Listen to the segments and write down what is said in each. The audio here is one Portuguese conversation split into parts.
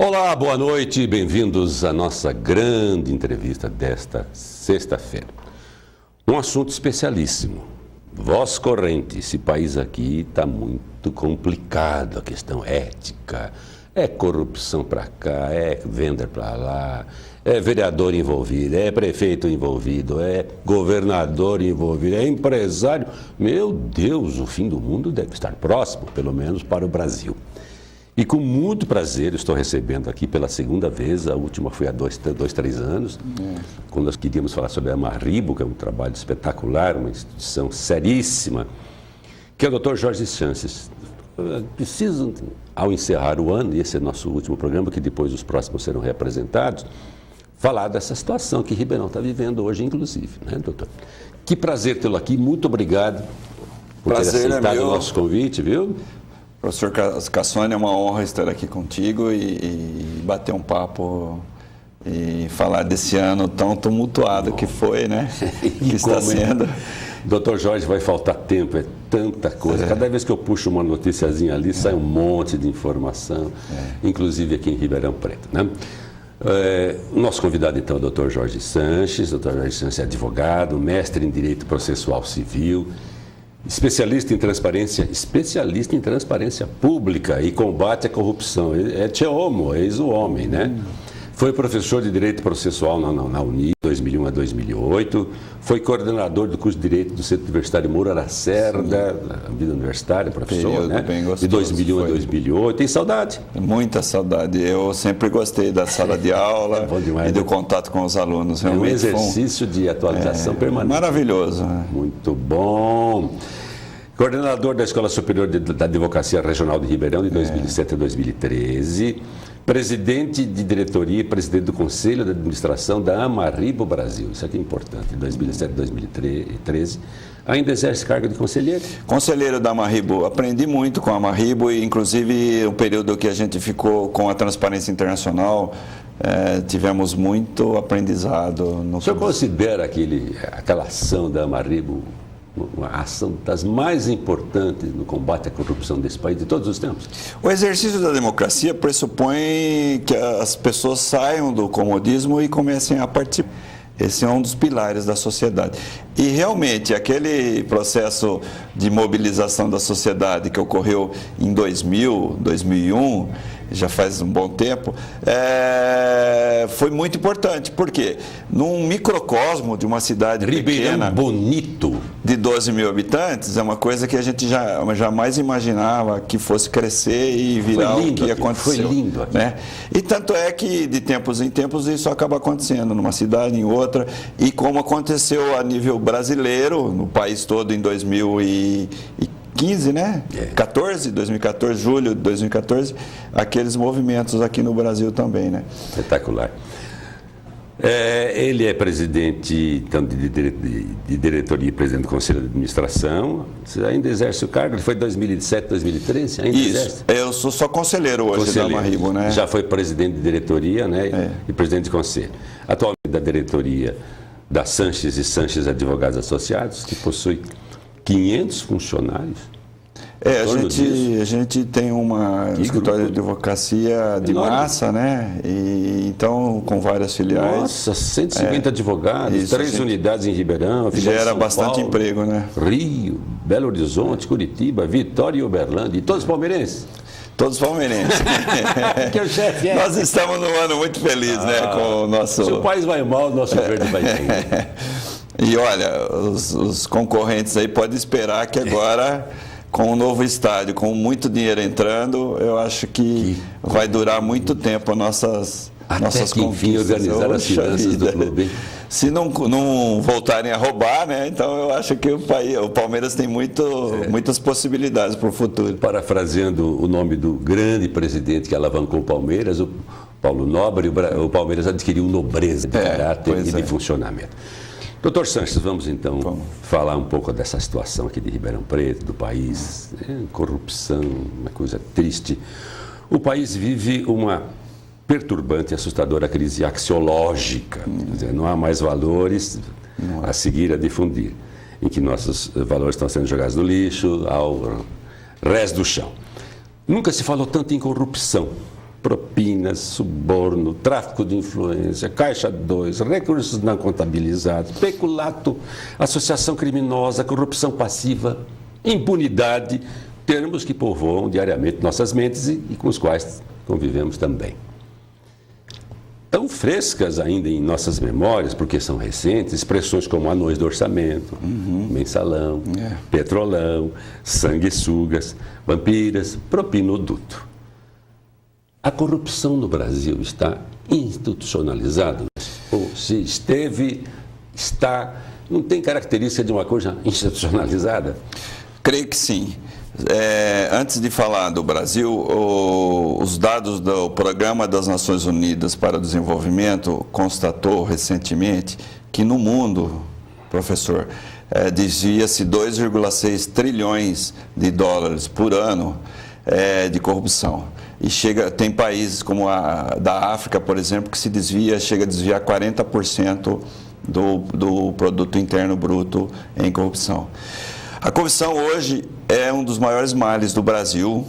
Olá, boa noite, bem-vindos à nossa grande entrevista desta sexta-feira. Um assunto especialíssimo. Voz corrente, esse país aqui está muito complicado, a questão ética. É corrupção para cá, é venda para lá, é vereador envolvido, é prefeito envolvido, é governador envolvido, é empresário. Meu Deus, o fim do mundo deve estar próximo, pelo menos para o Brasil. E com muito prazer estou recebendo aqui pela segunda vez, a última foi há dois, 3 anos, quando nós queríamos falar sobre a Amarribo, que é um trabalho espetacular, uma instituição seríssima, que é o Dr. Jorge Sanches. Preciso, ao encerrar o ano, e esse é nosso último programa, que depois os próximos serão reapresentados, falar dessa situação que Ribeirão está vivendo hoje, inclusive, né, doutor? Que prazer tê-lo aqui, muito obrigado por ter aceitado o nosso convite, viu? Professor Cassone, é uma honra estar aqui contigo e bater um papo e falar desse ano tão tumultuado que foi, né? Que está sendo. Doutor Jorge, vai faltar tempo, é tanta coisa. Cada vez que eu puxo uma noticiazinha ali, sai um monte de informação, inclusive aqui em Ribeirão Preto, né? O nosso convidado, então, é o Dr. Jorge Sanches. Dr. Jorge Sanches é advogado, mestre em Direito Processual Civil, especialista em transparência pública e combate à corrupção. É Tcheomo, eis o homem, né? Foi professor de Direito Processual na Uni, 2001 a 2008. Foi coordenador do curso de Direito do Centro Universitário Moura Lacerda, da vida universitária, professor, né? De 2001 a 2008. Tem saudade? Muita saudade. Eu sempre gostei da sala de aula demais, e do contato com os alunos. É um exercício de atualização permanente. Maravilhoso. Muito bom. Coordenador da Escola Superior da Advocacia Regional de Ribeirão, de 2007 a 2013. Presidente de diretoria e presidente do Conselho de Administração da Amarribo Brasil. Isso aqui é importante, de 2007 a 2013. Ainda exerce cargo de conselheiro? Conselheiro da Amarribo. Aprendi muito com a Amarribo e, inclusive, o período que a gente ficou com a Transparência Internacional, tivemos muito aprendizado. O senhor considera aquela ação da Amarribo uma ação das mais importantes no combate à corrupção desse país de todos os tempos? O exercício da democracia pressupõe que as pessoas saiam do comodismo e comecem a participar. Esse é um dos pilares da sociedade. E realmente, aquele processo de mobilização da sociedade que ocorreu em 2000, 2001, já faz um bom tempo, foi muito importante. Por quê? Num microcosmo de uma cidade pequena, bonito, de 12 mil habitantes, é uma coisa que a gente jamais imaginava que fosse crescer e virar o que aconteceu. Foi lindo aqui. Né? E tanto é que, de tempos em tempos, isso acaba acontecendo numa cidade, em outra, e como aconteceu a nível brasileiro, no país todo em 2015, né? 2014, julho de 2014, aqueles movimentos aqui no Brasil também, né? Espetacular. Ele é presidente então, de diretoria e presidente do Conselho de Administração. Você ainda exerce o cargo? Ele foi em 2007, 2013? Ainda Isso. Exerce? Eu sou só conselheiro hoje da Amarribo, né? Já foi presidente de diretoria, né? E presidente de conselho. Atualmente da diretoria da Sanches e Sanches Advogados Associados, que possui 500 funcionários. A gente tem uma escritório de advocacia de massa, né? E, então, com várias filiais. Nossa, 150 advogados, 3 unidades em Ribeirão. Gera bastante emprego, né? Rio, Belo Horizonte, Curitiba, Vitória e Uberlândia. E todos palmeirenses? Todos palmeirenses. Que o chefe Nós estamos num ano muito feliz, né? Com o nosso... Se o país vai mal, o nosso governo vai bem. E olha, os concorrentes aí podem esperar que agora... Com um novo estádio, com muito dinheiro entrando, eu acho que vai durar muito tempo nossas conquistas. Enfim, organizar as finanças do clube. Se não voltarem a roubar, né? Então eu acho que o Palmeiras tem muitas possibilidades para o futuro. Parafraseando o nome do grande presidente que alavancou o Palmeiras, o Paulo Nobre, o Palmeiras adquiriu nobreza de caráter e de funcionamento. Doutor Sanches, vamos então falar um pouco dessa situação aqui de Ribeirão Preto, do país, corrupção, uma coisa triste. O país vive uma perturbante e assustadora crise axiológica, quer dizer, não há mais valores a seguir, a difundir, em que nossos valores estão sendo jogados no lixo, ao res do chão. Nunca se falou tanto em corrupção propinas, suborno, tráfico de influência, caixa 2, recursos não contabilizados, peculato, associação criminosa, corrupção passiva, impunidade, termos que povoam diariamente nossas mentes e com os quais convivemos também. Tão frescas ainda em nossas memórias, porque são recentes, expressões como anões do orçamento, mensalão, petrolão, sanguessugas, vampiras, propinoduto. A corrupção no Brasil está institucionalizada? Ou se esteve, está, não tem característica de uma coisa institucionalizada? Creio que sim. Antes de falar do Brasil, os dados do Programa das Nações Unidas para o Desenvolvimento constatou recentemente que no mundo, professor, desvia-se 2,6 trilhões de dólares por ano de corrupção. E tem países como da África, por exemplo, que chega a desviar 40% do produto interno bruto em corrupção. A corrupção hoje é um dos maiores males do Brasil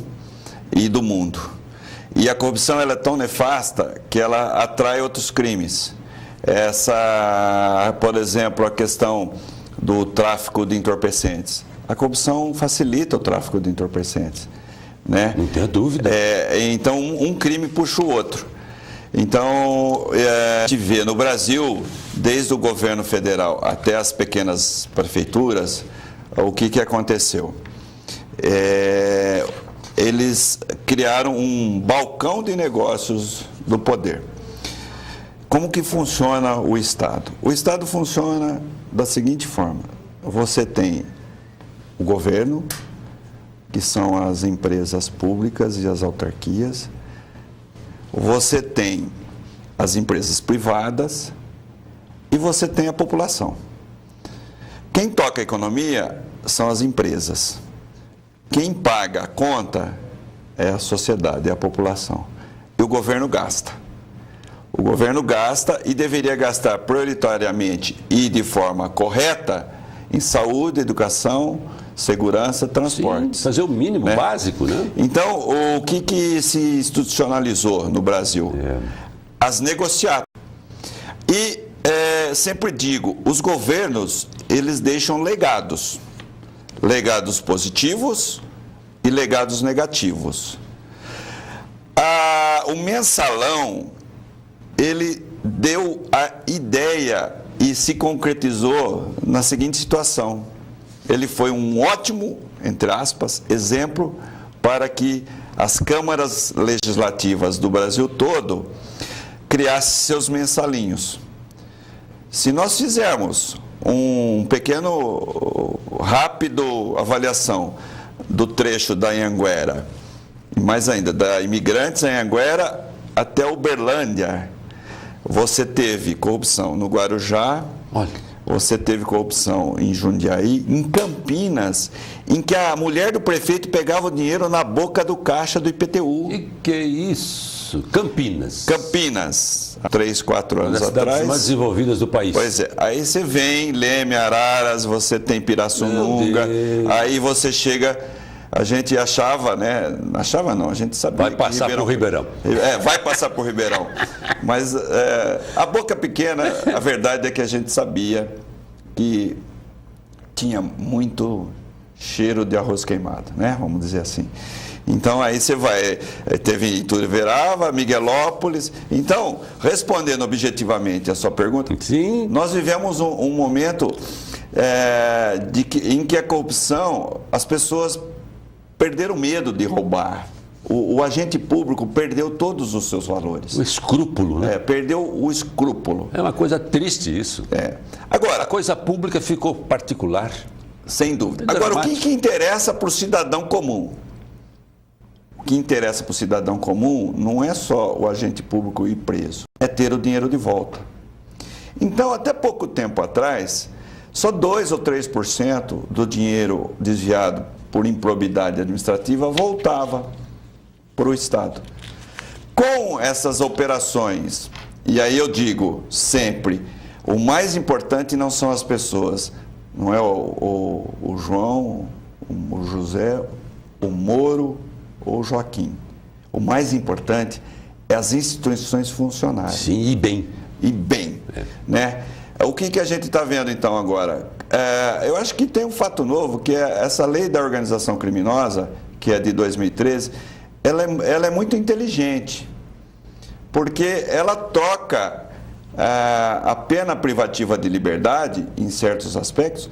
e do mundo. E a corrupção ela é tão nefasta que ela atrai outros crimes. Por exemplo, a questão do tráfico de entorpecentes. A corrupção facilita o tráfico de entorpecentes, né? Não tenha dúvida. Então, um crime puxa o outro. Então, a gente vê no Brasil, desde o governo federal até as pequenas prefeituras, o que aconteceu? Eles criaram um balcão de negócios do poder. Como que funciona o Estado? O Estado funciona da seguinte forma: você tem o governo, que são as empresas públicas e as autarquias, você tem as empresas privadas e você tem a população. Quem toca a economia são as empresas. Quem paga a conta é a sociedade, é a população. E o governo gasta. O governo gasta e deveria gastar prioritariamente e de forma correta em saúde, educação, segurança, transporte. Sim, fazer o mínimo, né? Básico, né? Então, o que se institucionalizou no Brasil? As negociatas. E sempre digo, os governos, eles deixam legados. Legados positivos e legados negativos. O mensalão, ele deu a ideia e se concretizou na seguinte situação. Ele foi um ótimo, entre aspas, exemplo para que as câmaras legislativas do Brasil todo criassem seus mensalinhos. Se nós fizermos um pequeno, rápido avaliação do trecho da Anhanguera, e mais ainda, da Imigrantes Anhanguera até Uberlândia, você teve corrupção no Guarujá, você teve corrupção em Jundiaí, em Campinas, em que a mulher do prefeito pegava o dinheiro na boca do caixa do IPTU. E que isso? Campinas. Campinas, há 3, 4 anos atrás. Uma das cidades mais desenvolvidas do país. Pois é, aí você vem, Leme, Araras, você tem Pirassununga, aí você chega, a gente achava, né? Achava não, a gente sabia. Vai passar por Ribeirão. Vai passar por Ribeirão. Mas a boca pequena, a verdade é que a gente sabia que tinha muito cheiro de arroz queimado, né? Vamos dizer assim. Então, aí você vai, teve Ituverava, Miguelópolis. Então, respondendo objetivamente a sua pergunta, sim, nós vivemos um momento em que a corrupção, as pessoas perderam medo de roubar. O agente público perdeu todos os seus valores. O escrúpulo, né? Perdeu o escrúpulo. É uma coisa triste isso. Agora, a coisa pública ficou particular. Sem dúvida. Agora, o que interessa para o cidadão comum? O que interessa para o cidadão comum não é só o agente público ir preso, é ter o dinheiro de volta. Então, até pouco tempo atrás, só 2 ou 3% do dinheiro desviado por improbidade administrativa voltava para o Estado. Com essas operações, e aí eu digo sempre, o mais importante não são as pessoas, não é o João, o José, o Moro ou o Joaquim. O mais importante é as instituições funcionarem. Sim, e bem. E bem, né? O que a gente está vendo então agora? Eu acho que tem um fato novo, que é essa lei da organização criminosa, que é de 2013, ela é muito inteligente, porque ela toca a pena privativa de liberdade, em certos aspectos,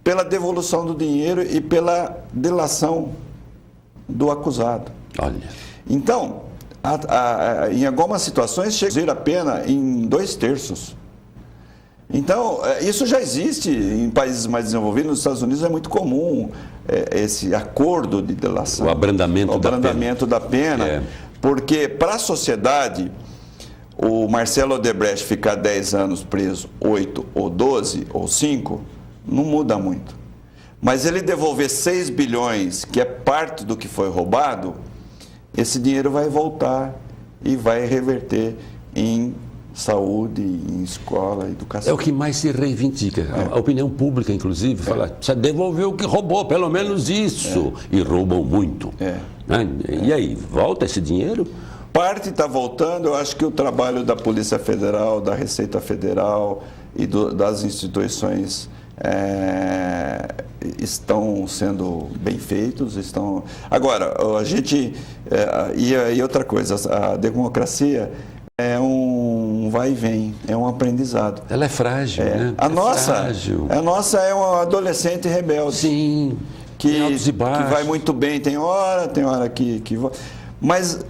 pela devolução do dinheiro e pela delação do acusado. Olha. Então, em algumas situações, chega a pena em 2/3. Então, isso já existe em países mais desenvolvidos. Nos Estados Unidos é muito comum esse acordo de delação. O abrandamento da pena. Porque, para a sociedade, o Marcelo Odebrecht ficar 10 anos preso, 8 ou 12 ou 5, não muda muito. Mas ele devolver 6 bilhões, que é parte do que foi roubado, esse dinheiro vai voltar e vai reverter em saúde, em escola, educação. É o que mais se reivindica. A opinião pública, inclusive, fala, precisa devolver o que roubou, pelo menos isso. E roubam muito. E aí, volta esse dinheiro? Parte está voltando. Eu acho que o trabalho da Polícia Federal, da Receita Federal e das instituições estão sendo bem feitos. Agora, a gente... E outra coisa, a democracia é um vai e vem, é um aprendizado. Ela é frágil, né? A nossa é um adolescente rebelde. Sim, que altos e baixos. Que vai muito bem, tem hora que... Mas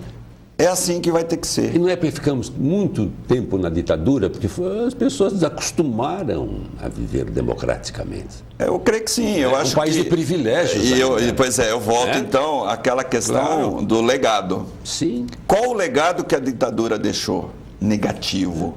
é assim que vai ter que ser. E não é porque ficamos muito tempo na ditadura, porque as pessoas desacostumaram a viver democraticamente. Eu creio que sim. Eu acho um país de privilégios. Pois eu volto então àquela questão do legado. Sim. Qual o legado que a ditadura deixou? Negativo.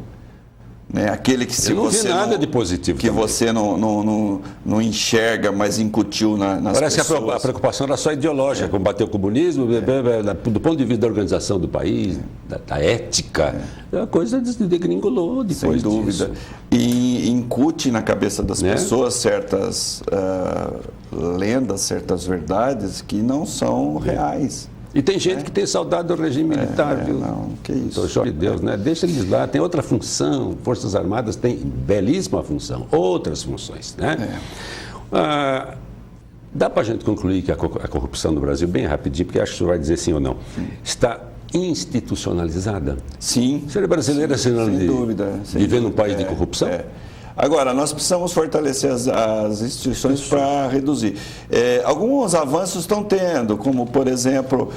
Né? Aquele que se você nada de positivo que também. Você não enxerga, mas incutiu nas Parece pessoas. Que a preocupação era só ideológica, combater o comunismo, do ponto de vista da organização do país, da ética, a coisa degringolou depois. Sem dúvida. Disso. E incute na cabeça das pessoas certas lendas, certas verdades que não são reais. E tem gente que tem saudade do regime militar, viu? Não, que isso. Então, de Deus, né? Deixa eles lá, tem outra função. Forças Armadas têm belíssima função, outras funções, né? Dá para a gente concluir que a corrupção no Brasil, bem rapidinho, porque acho que o senhor vai dizer sim ou não, está institucionalizada? Sim. Ser brasileiro é sinônimo sem dúvida. Viver num país de corrupção? Agora, nós precisamos fortalecer as instituições para reduzir. Alguns avanços estão tendo, como, por exemplo,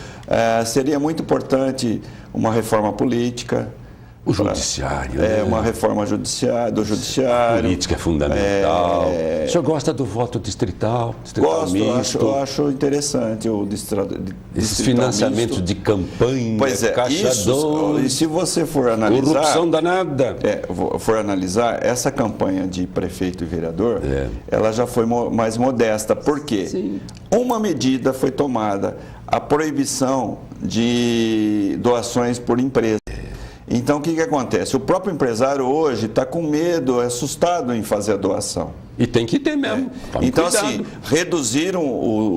seria muito importante uma reforma política. O judiciário. Uma reforma do judiciário. A política é fundamental. O senhor gosta do voto distrital? Gosto, eu acho interessante o distrital esses financiamentos misto. De campanha, caixa 2. E se você for analisar... Corrupção danada. For analisar, essa campanha de prefeito e vereador, ela já foi mais modesta. Por quê? Sim. Uma medida foi tomada, a proibição de doações por empresa. Então, o que acontece? O próprio empresário hoje está com medo, assustado em fazer a doação. E tem que ter mesmo. Então, assim, reduziram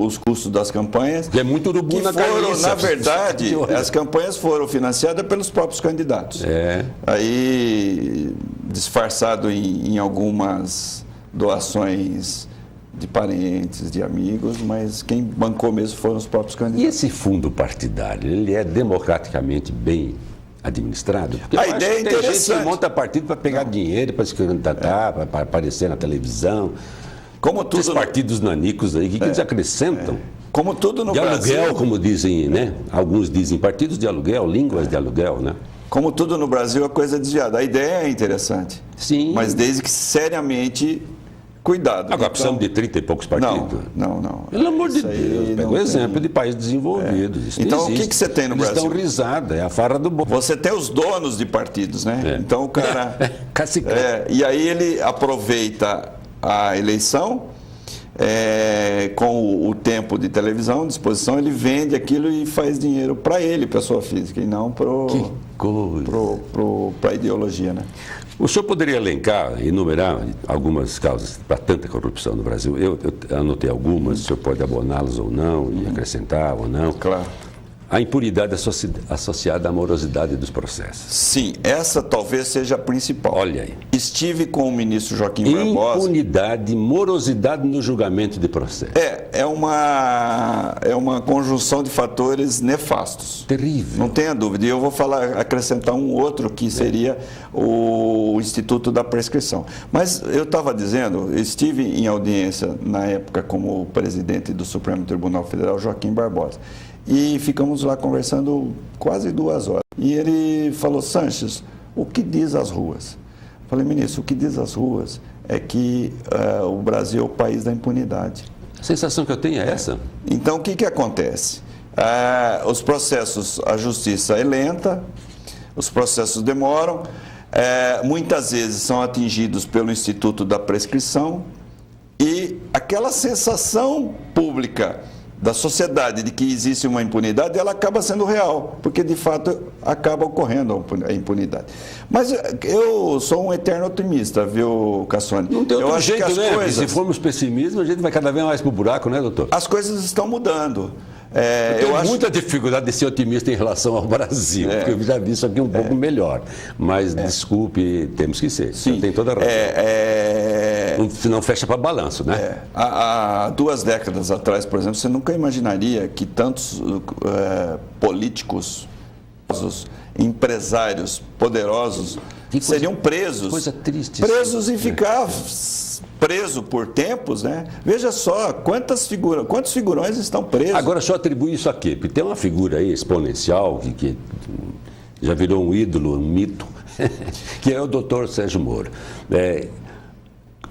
os custos das campanhas. E é muito urubu na carniça. Na verdade, as campanhas foram financiadas pelos próprios candidatos. Aí, disfarçado em algumas doações de parentes, de amigos, mas quem bancou mesmo foram os próprios candidatos. E esse fundo partidário, ele é democraticamente bem administrado? Porque a ideia é interessante. Tem gente que monta partido para pegar dinheiro, para se candidatar, para aparecer na televisão. Como tudo esses partidos nanicos aí, que eles acrescentam? Como tudo no Brasil. De aluguel, como dizem, né? É. Alguns dizem partidos de aluguel, línguas de aluguel, né? Como tudo no Brasil, a coisa é desviada. A ideia é interessante. Sim. Mas desde que seriamente cuidado. Agora precisamos de 30 e poucos partidos. Não. Pelo amor de Deus, pega o exemplo de países desenvolvidos. Então, o que você tem no Brasil? Eles dão risada, é a farra do bom. Você tem os donos de partidos, né? Então, o cara... e aí ele aproveita a eleição, com o tempo de televisão à disposição, ele vende aquilo e faz dinheiro para ele, pessoa física, e não para a ideologia, né? O senhor poderia elencar, enumerar algumas causas para tanta corrupção no Brasil? Eu anotei algumas, o senhor pode aboná-las ou não, e acrescentar ou não. Claro. a impunidade associada à morosidade dos processos. Sim, essa talvez seja a principal. Olha aí. Estive com o ministro Joaquim Barbosa. Impunidade, morosidade no julgamento de processo. É uma conjunção de fatores nefastos. Terrível. Não tenha dúvida. E eu vou acrescentar um outro que seria o Instituto da Prescrição. Mas eu estava dizendo, eu estive em audiência na época como presidente do Supremo Tribunal Federal, Joaquim Barbosa. E ficamos lá conversando quase 2 horas. E ele falou: Sanches, o que diz as ruas? Eu falei: ministro, o que diz as ruas é que o Brasil é o país da impunidade. A sensação que eu tenho é essa. Então, o que acontece? Os processos, a justiça é lenta, os processos demoram, muitas vezes são atingidos pelo Instituto da Prescrição e aquela sensação pública da sociedade de que existe uma impunidade, ela acaba sendo real, porque de fato acaba ocorrendo a impunidade. Mas eu sou um eterno otimista, viu, Cassone? Não tem outro eu acho jeito, que as né? coisas, se formos pessimistas, a gente vai cada vez mais para o buraco, né, doutor? as coisas estão mudando. Eu tenho muita dificuldade de ser otimista em relação ao Brasil, porque eu já vi isso aqui um pouco melhor. Mas, desculpe, temos que ser. Sim. Você tem toda a razão. Não fecha para balanço, né? Há 2 décadas atrás, por exemplo, você nunca imaginaria que tantos políticos, empresários poderosos seriam presos. Coisa triste. Presos e ficar preso por tempos, né? Veja só quantos figurões estão presos. Agora, só atribui isso a quê? Porque tem uma figura aí exponencial que já virou um ídolo, um mito, que é o doutor Sérgio Moro.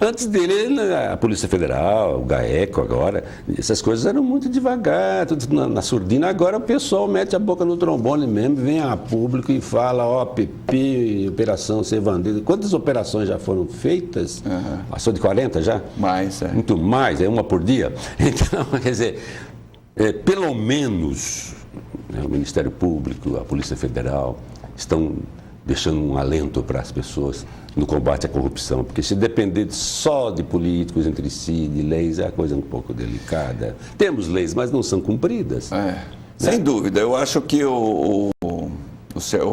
Antes dele, a Polícia Federal, o GAECO agora, essas coisas eram muito devagar, tudo na surdina. Agora o pessoal mete a boca no trombone mesmo, vem a público e fala, PP, Operação Ser Bandido. Quantas operações já foram feitas? Passou de 40 já? Mais, Muito mais, é uma por dia. Então, quer dizer, pelo menos o Ministério Público, a Polícia Federal, estão deixando um alento para as pessoas no combate à corrupção, porque se depender só de políticos entre si, de leis, é uma coisa um pouco delicada. Temos leis, mas não são cumpridas. Sem dúvida, eu acho que o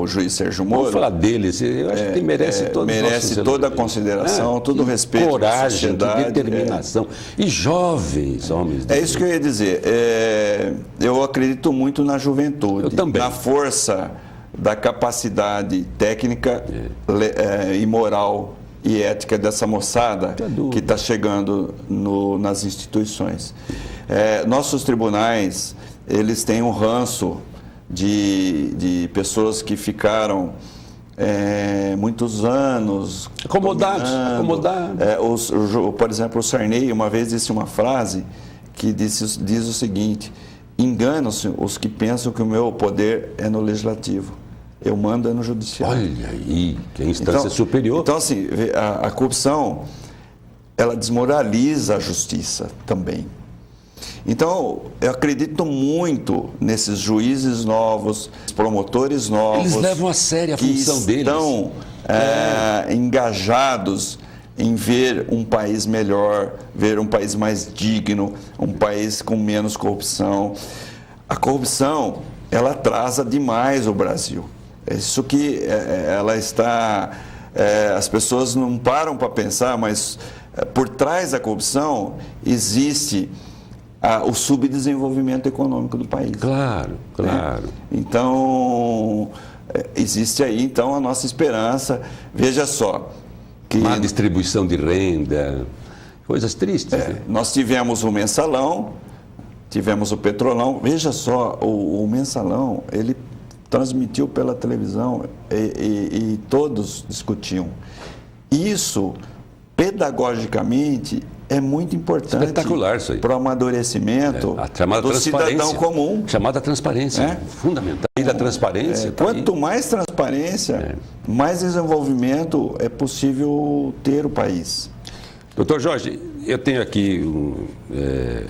juiz Sérgio Moro... Vamos falar deles, eu acho que ele merece toda a consideração, todo o respeito, coragem, determinação. E jovens homens. É isso que eu ia dizer. Eu acredito muito na juventude, eu também. Na força da capacidade técnica e moral e ética dessa moçada que está chegando nas instituições. Nossos tribunais, eles têm um ranço de pessoas que ficaram muitos anos acomodados. Por exemplo, o Sarney uma vez disse uma frase que diz o seguinte: enganam-se os que pensam que o meu poder é no legislativo. Eu mando no judiciário. Olha aí, que é a instância superior. Então, assim, a corrupção, ela desmoraliza a justiça também. Então, eu acredito muito nesses juízes novos, promotores novos. Eles levam a sério a função deles. Que estão engajados em ver um país melhor, ver um país mais digno, um país com menos corrupção. A corrupção, ela atrasa demais o Brasil. É isso que ela está... as pessoas não param para pensar, mas por trás da corrupção existe o subdesenvolvimento econômico do país. Claro. Então, existe aí então a nossa esperança. Veja só... Má distribuição de renda, coisas tristes. Né? Nós tivemos o Mensalão, tivemos o Petrolão. Veja só, o Mensalão, ele transmitiu pela televisão e todos discutiam. Isso, pedagogicamente, é muito importante. Espetacular isso aí. Para o amadurecimento do cidadão comum. Chamada transparência, fundamental. E da transparência. Quanto mais transparência, mais desenvolvimento é possível ter o país. Doutor Jorge, eu tenho aqui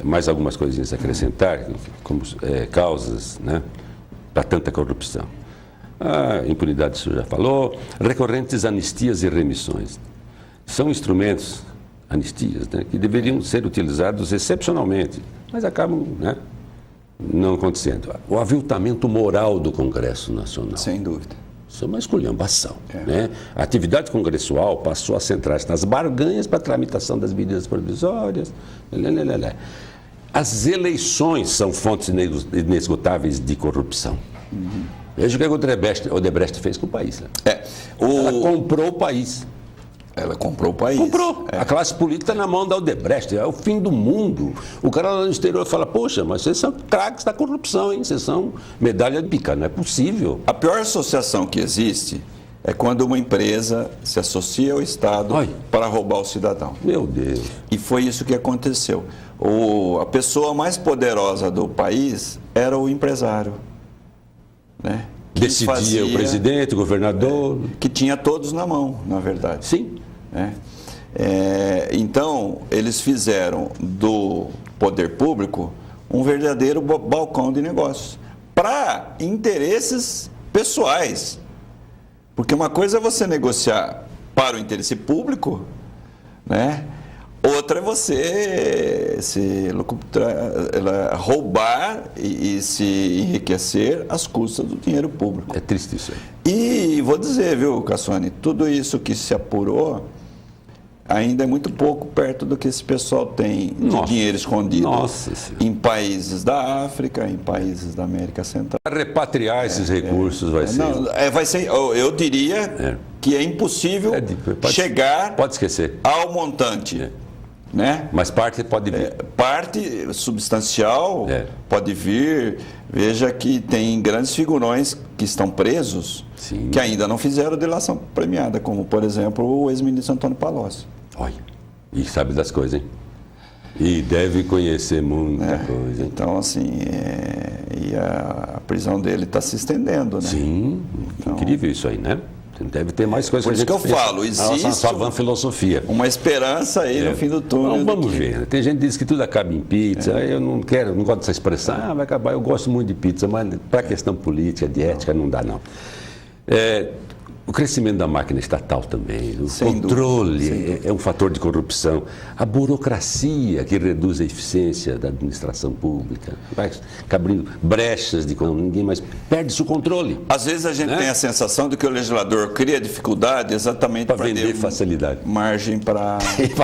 mais algumas coisinhas a acrescentar, como causas, né, para tanta corrupção. A impunidade, o senhor já falou, recorrentes anistias e remissões. São instrumentos, anistias, né, que deveriam ser utilizados excepcionalmente, mas acabam, né, não acontecendo. O aviltamento moral do Congresso Nacional. Sem dúvida. Isso é uma esculhambação. Né? A atividade congressual passou a centrar-se nas barganhas para a tramitação das medidas provisórias. As eleições são fontes inesgotáveis de corrupção. Veja o que a Odebrecht fez com o país. Né? Ela comprou o país. Ela comprou o país. Comprou. A classe política está na mão da Odebrecht. É o fim do mundo. O cara lá no exterior fala, poxa, mas vocês são craques da corrupção, hein? Vocês são medalha de pica. Não é possível. A pior associação que existe é quando uma empresa se associa ao Estado para roubar o cidadão. Meu Deus. E foi isso que aconteceu. A pessoa mais poderosa do país era o empresário. Né? Decidia o presidente, o governador. Que tinha todos na mão, na verdade. Sim. Né? Então, eles fizeram do poder público um verdadeiro balcão de negócios para interesses pessoais. Porque uma coisa é você negociar para o interesse público, né? Outra é você roubar e se enriquecer às custas do dinheiro público. É triste isso aí. E vou dizer, viu, Cassone, tudo isso que se apurou ainda é muito pouco perto do que esse pessoal tem de dinheiro escondido em países da África, em países da América Central. Para repatriar esses recursos vai ser... vai ser... Eu diria que é impossível chegar pode esquecer. Ao montante. Né? Mas parte pode vir. Parte substancial pode vir. Veja que tem grandes figurões que estão presos, que ainda não fizeram delação premiada, como, por exemplo, o ex-ministro Antônio Palocci. Olha, e sabe das coisas, hein? E deve conhecer muita coisa. Hein? Então, assim, e a prisão dele está se estendendo, né? Sim, então, incrível isso aí, né? Deve ter mais coisas. Por isso que eu falo, existe a vã filosofia. Uma esperança aí no fim do túnel. Então, vamos ver. Tem gente que diz que tudo acaba em pizza. Eu não gosto dessa expressão. Vai acabar. Eu gosto muito de pizza, mas para a questão política, de ética, não dá, não. O crescimento da máquina estatal também, o controle é um fator de corrupção. A burocracia que reduz a eficiência da administração pública, vai abrindo brechas de quando ninguém mais perde-se o controle. Às vezes a gente tem a sensação de que o legislador cria dificuldade exatamente para vender facilidade. Margem para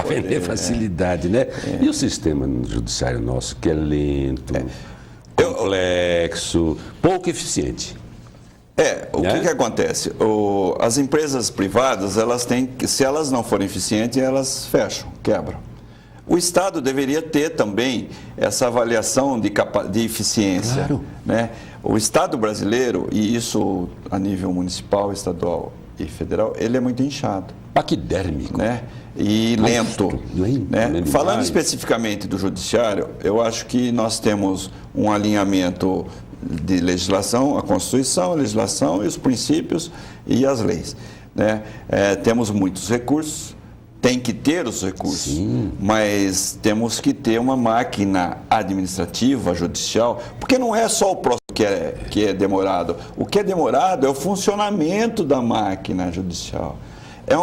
vender facilidade, né? E o sistema judiciário nosso que é lento, complexo, pouco eficiente. O que acontece? As empresas privadas, elas têm, se elas não forem eficientes, elas fecham, quebram. O Estado deveria ter também essa avaliação de eficiência. Claro. Né? O Estado brasileiro, e isso a nível municipal, estadual e federal, ele é muito inchado. Paquidérmico. Né? E lento. Né? Falando especificamente do judiciário, eu acho que nós temos um alinhamento de legislação, a Constituição, a legislação e os princípios e as leis. Né? Temos muitos recursos, tem que ter os recursos, mas temos que ter uma máquina administrativa, judicial, porque não é só o processo que é demorado. O que é demorado é o funcionamento da máquina judicial. É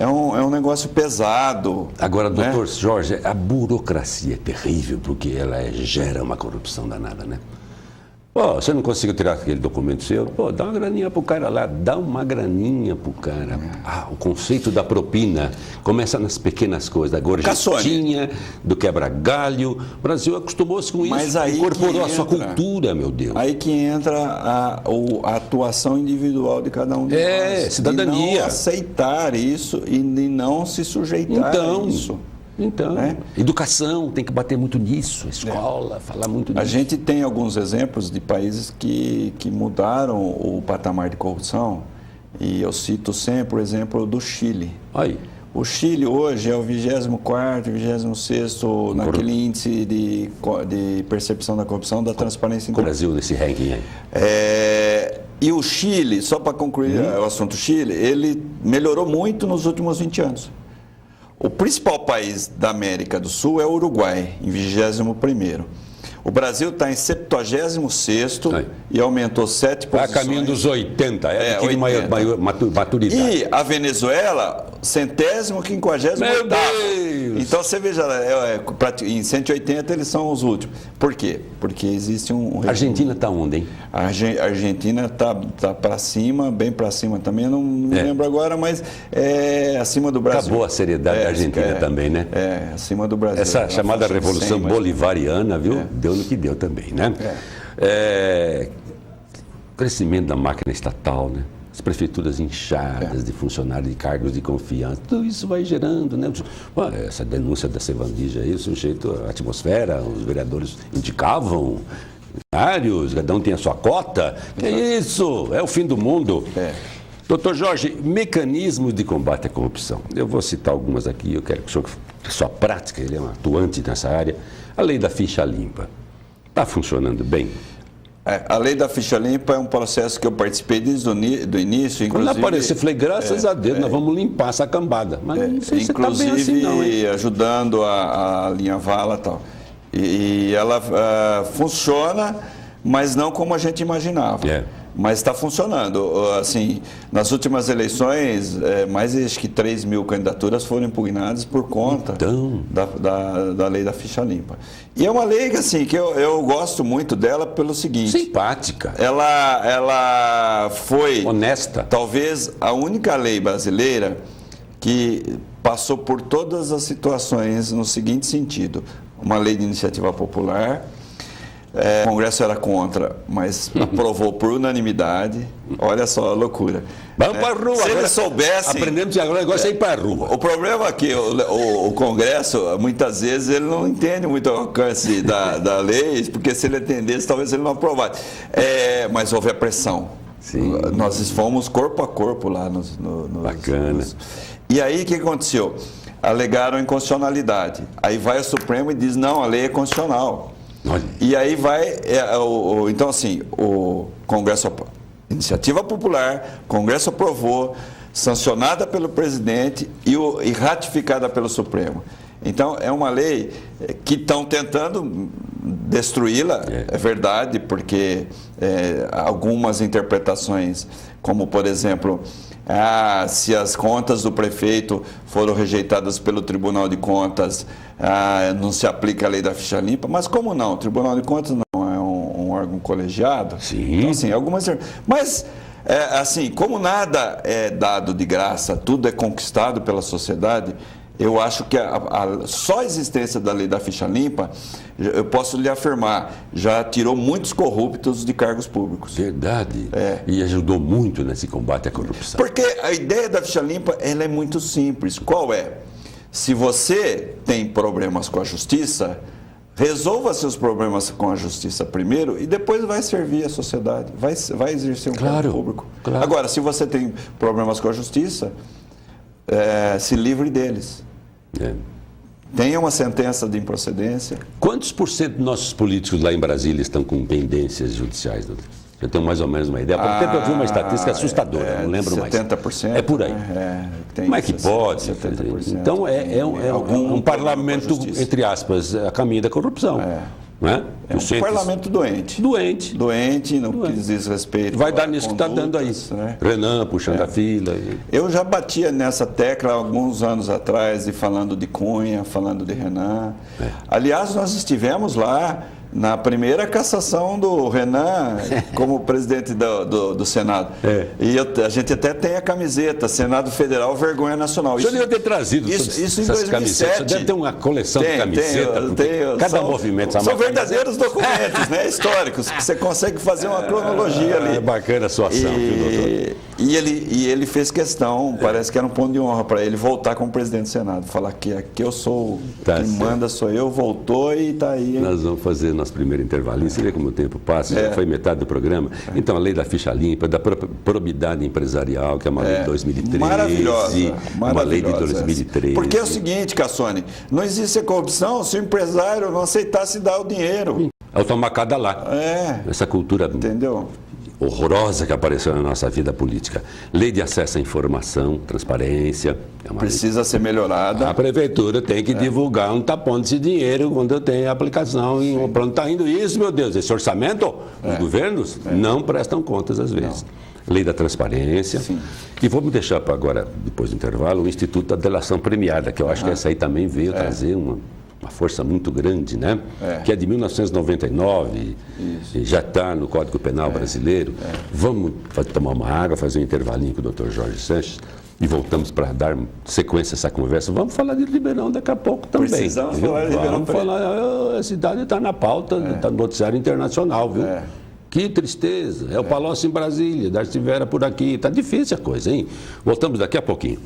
um negócio pesado. Agora, doutor Jorge, a burocracia é terrível, porque ela gera uma corrupção danada, né? Você não conseguiu tirar aquele documento seu? Dá uma graninha pro cara lá, dá uma graninha pro cara. O conceito da propina começa nas pequenas coisas, da gorjetinha, do quebra-galho. O Brasil acostumou-se com isso, incorporou a sua cultura, meu Deus. Aí que entra a atuação individual de cada um de nós. Cidadania. De não aceitar isso e de não se sujeitar a isso. Então, educação, tem que bater muito nisso, escola, falar muito nisso. A gente tem alguns exemplos de países que mudaram o patamar de corrupção, e eu cito sempre o exemplo do Chile. O Chile hoje é o 24º, 26º naquele índice de percepção da corrupção da Transparência Internacional. O Brasil nesse ranking aí. E o Chile, só para concluir o assunto Chile, ele melhorou muito nos últimos 20 anos. O principal país da América do Sul é o Uruguai, em 21º. O Brasil está em 76º e aumentou 7 posições. Está a caminho dos 80, adquirindo maior maturidade. E a Venezuela, 150º. Meu Deus! Deus. Então você veja, em 180 eles são os últimos. Por quê? Porque existe um... A Argentina está onde, hein? A Argentina está para cima, bem para cima também, não me lembro agora, mas é acima do Brasil. Acabou a seriedade da Argentina também, né? Acima do Brasil. Essa chamada Revolução Bolivariana, viu? Deu no que deu também, né? Crescimento da máquina estatal, né? As prefeituras inchadas de funcionários de cargos de confiança, tudo isso vai gerando, né? Essa denúncia da Sevandija aí, o sujeito, a atmosfera, os vereadores indicavam, cada um tem a sua cota, que é isso? É o fim do mundo. Doutor Jorge, mecanismos de combate à corrupção. Eu vou citar algumas aqui, eu quero que o senhor, sua prática, ele é um atuante nessa área. A lei da ficha limpa, está funcionando bem? A lei da ficha limpa é um processo que eu participei desde o início. Quando apareceu, falei, graças a Deus, nós vamos limpar essa cambada. Mas não sei se está bem assim, não, hein? Ajudando a linha Vala e tal. E ela funciona, mas não como a gente imaginava. Mas está funcionando. Assim, nas últimas eleições, mais acho que 3 mil candidaturas foram impugnadas por conta da lei da ficha limpa. E é uma lei assim, que eu gosto muito dela pelo seguinte... Simpática. Ela foi... honesta. Talvez a única lei brasileira que passou por todas as situações no seguinte sentido. Uma lei de iniciativa popular... O Congresso era contra, mas aprovou por unanimidade. Olha só a loucura. Vamos para a rua. Se eles soubessem... Aprendemos que agora o negócio é ir para a rua. O problema é que o Congresso, muitas vezes, ele não entende muito o alcance da lei, porque se ele entendesse, talvez ele não aprovasse. Mas houve a pressão. Sim. Nós fomos corpo a corpo lá Bacana. E aí, o que aconteceu? Alegaram inconstitucionalidade. Aí vai o Supremo e diz, não, a lei é constitucional. Olha. E aí vai, então assim, o Congresso, iniciativa popular, o Congresso aprovou, sancionada pelo presidente e ratificada pelo Supremo. Então é uma lei que estão tentando destruí-la, é verdade, porque algumas interpretações, como por exemplo, se as contas do prefeito foram rejeitadas pelo Tribunal de Contas, não se aplica a lei da ficha limpa, mas como não? O Tribunal de Contas não é um órgão colegiado. Sim. Então, assim, algumas... Mas, assim, como nada é dado de graça, tudo é conquistado pela sociedade, eu acho que só a existência da lei da ficha limpa, eu posso lhe afirmar, já tirou muitos corruptos de cargos públicos. Verdade. E ajudou muito nesse combate à corrupção. Porque a ideia da ficha limpa, ela é muito simples. Qual é? Se você tem problemas com a justiça, resolva seus problemas com a justiça primeiro e depois vai servir a sociedade, vai exercer um cargo público. Claro. Agora, se você tem problemas com a justiça, se livre deles. Tenha uma sentença de improcedência. Quantos por cento dos nossos políticos lá em Brasília estão com pendências judiciais, doutor? Eu tenho mais ou menos uma ideia. Por tempo eu vi uma estatística assustadora, não lembro 70%, mais. É por aí. Como é que pode? 70%. Então é um parlamento, entre aspas, a caminho da corrupção. Não é? Um parlamento doente. Doente, no que diz respeito. Vai dar nisso que está dando aí. Né? Renan puxando a fila. Eu já batia nessa tecla alguns anos atrás, falando de Cunha, falando de Renan. Aliás, nós estivemos lá na primeira cassação do Renan como presidente do Senado. E a gente até tem a camiseta, Senado Federal, Vergonha Nacional. O senhor deve ter trazido isso em 2007. Você deve ter uma coleção de camisetas. Cada movimento. São verdadeiros documentos, né, históricos, que você consegue fazer uma cronologia ali. É bacana a sua ação, viu, doutor? E ele fez questão, parece que era um ponto de honra para ele voltar como presidente do Senado. Falar que aqui eu sou, quem manda sou eu, voltou e está aí. Nós vamos fazer nosso primeiro intervalinho. Você vê como o tempo passa, já foi metade do programa. Então, a lei da ficha limpa, da probidade empresarial, que é uma lei de 2013. Maravilhosa. Uma lei de 2013. Porque é o seguinte, Cassone, não existe corrupção se o empresário não aceitasse dar o dinheiro. Ao tomar cada lá. Essa cultura... Entendeu? Horrorosa que apareceu na nossa vida política. Lei de acesso à informação, transparência. Precisa ser melhorada. A prefeitura tem que divulgar onde está pondo esse dinheiro quando eu tenho a aplicação. Para onde está indo isso, meu Deus? Esse orçamento, os governos não prestam contas às vezes. lei da transparência. Sim. E vamos deixar para agora, depois do intervalo, o Instituto da Delação Premiada, que eu acho que essa aí também veio trazer uma força muito grande, né? Que é de 1999, e já está no Código Penal brasileiro. Vamos tomar uma água, fazer um intervalinho com o Dr. Jorge Sanches e voltamos para dar sequência a essa conversa. Vamos falar de Ribeirão daqui a pouco também. Precisamos falar de Ribeirão. Vamos falar, a cidade está na pauta, está no noticiário internacional, viu? Que tristeza, é o Palocci em Brasília, Darcy Vera por aqui, está difícil a coisa, hein? Voltamos daqui a pouquinho.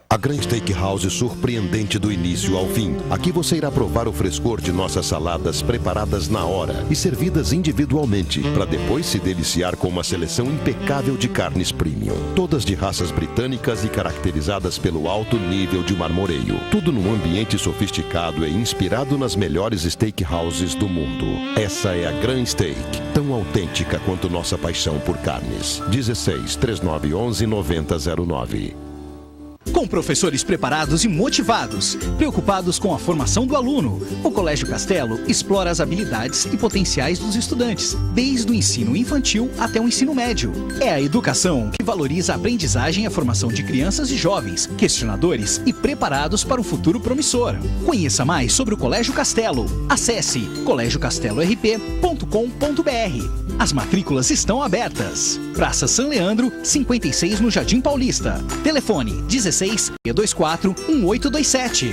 A Grand Steakhouse surpreendente do início ao fim. Aqui você irá provar o frescor de nossas saladas preparadas na hora e servidas individualmente, para depois se deliciar com uma seleção impecável de carnes premium. Todas de raças britânicas e caracterizadas pelo alto nível de marmoreio. Tudo num ambiente sofisticado e inspirado nas melhores steakhouses do mundo. Essa é a Grand Steak, tão autêntica quanto nossa paixão por carnes. 16-3911-9009. Com professores preparados e motivados, preocupados com a formação do aluno, o Colégio Castelo explora as habilidades e potenciais dos estudantes, desde o ensino infantil até o ensino médio. É a educação que valoriza a aprendizagem e a formação de crianças e jovens, questionadores e preparados para um futuro promissor. Conheça mais sobre o Colégio Castelo. Acesse colegiocastelorp.com.br. As matrículas estão abertas. Praça São Leandro, 56 no Jardim Paulista. Telefone 16-624-1827.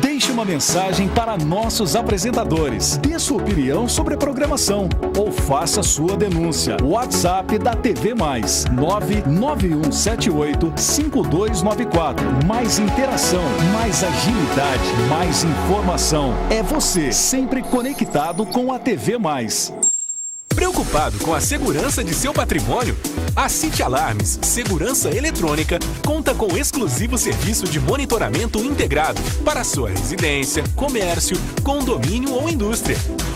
Deixe uma mensagem para nossos apresentadores. Dê sua opinião sobre a programação ou faça sua denúncia. WhatsApp da TV Mais 991785294. Mais interação, mais agilidade, mais informação. É você sempre conectado com a TV Mais. Preocupado com a segurança de seu patrimônio? A City Alarmes Segurança Eletrônica conta com exclusivo serviço de monitoramento integrado para sua residência, comércio, condomínio ou indústria.